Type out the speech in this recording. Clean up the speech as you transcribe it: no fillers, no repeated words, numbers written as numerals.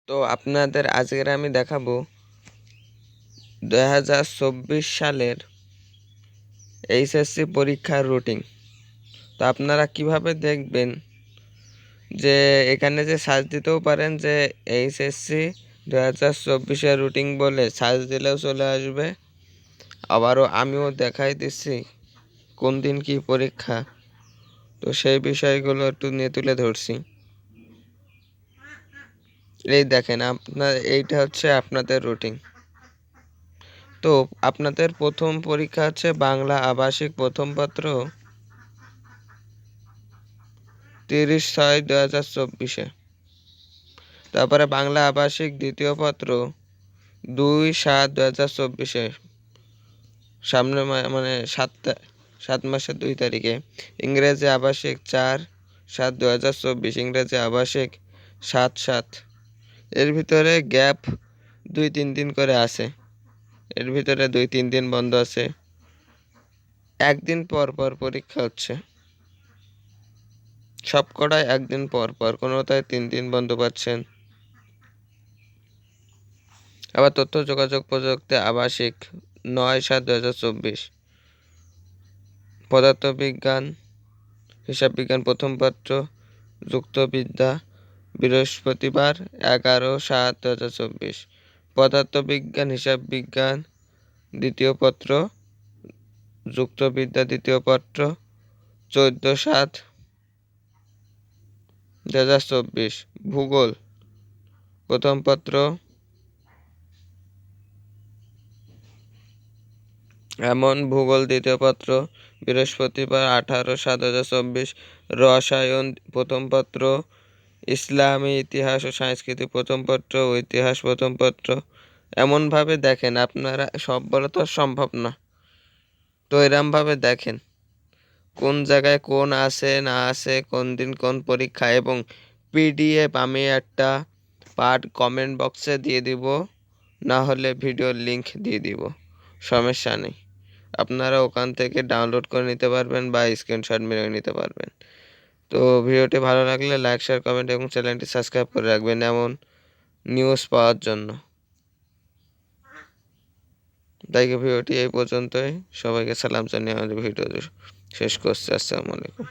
তো আপনাদের আজকের আমি দেখাবো 2024 সালের এইচএসসি পরীক্ষার রুটিন। তো আপনারা কিভাবে দেখবেন যে এখানে যে সার্চ দিতেও পারেন যে এইচএসসি 2024-এর রুটিন বলে সার্চ দিলেও চলে আসবে। আবারও আমিও দেখাই দিচ্ছি কোন দিন কি পরীক্ষা, তো সেই বিষয়গুলো একটু নিয়ে তুলে ধরছি। এই দেখেন এইটা হচ্ছে আপনাদের রুটিন। তো আপনাদের প্রথম পরীক্ষা হচ্ছে বাংলা আবাসিক প্রথম পত্র 30/6/2024-এ। তারপরে বাংলা আবাসিক দ্বিতীয় পত্র 2/7/2024-এ, সামনে মানে 7 মাসের 2 তারিখে। ইংরেজি আবাসিক 4/7/2024, ইংরেজি আবাসিক 7/7। এর ভিতরে গ্যাপ 2-3 দিন করে আছে, এর ভিতরে 2-3 দিন বন্ধ আছে। একদিন পর পর পরীক্ষা হচ্ছে, সবকটাই একদিন পর পর, কোনোটায় 3 দিন বন্ধ পাচ্ছেন। আবার তথ্য যোগাযোগ প্রযুক্তি আবাসিক 9/7/2024, পদার্থবিজ্ঞান হিসাব বিজ্ঞান প্রথম পত্র যুক্তবিদ্যা বৃহস্পতিবার 11/7/2024, পদার্থবিজ্ঞান হিসাব বিজ্ঞান দ্বিতীয় পত্র যুক্তবিদ্যা দ্বিতীয় পত্র 14/7/2024, ভূগোল প্রথম পত্র ভূগোল দ্বিতীয় পত্র বৃহস্পতিবার 18/7/2024, রসায়ন প্রথম পত্র ইসলামী ইতিহাস ও সংস্কৃতি প্রথম পত্র ইতিহাস প্রথম পত্র। এমনভাবে দেখেন, আপনারা সব বলা তো সম্ভব না, তো এরমভাবে দেখেন কোন জায়গায় কোন আছে না আছে, কোন দিন কোন পরীক্ষা, এবং পিডিএফ আমি একটা পার্ট কমেন্ট বক্সে দিয়ে দিব, না হলে ভিডিওর লিংক দিয়ে দিব, সমস্যা নেই। আপনারা ওখান থেকে ডাউনলোড করে নিতে পারবেন বা স্ক্রিনশট মেরে নিতে পারবেন। তো ভিডিওটি ভালো লাগলে লাইক শেয়ার কমেন্ট এবং চ্যানেলটি সাবস্ক্রাইব করে রাখবেন এমন নিউজ পাওয়ার জন্য। তাই ভিডিওটি এই পর্যন্তই। সবাইকে সালাম জানিয়ে আমাদের ভিডিও শেষ করছি। আসসালামু আলাইকুম।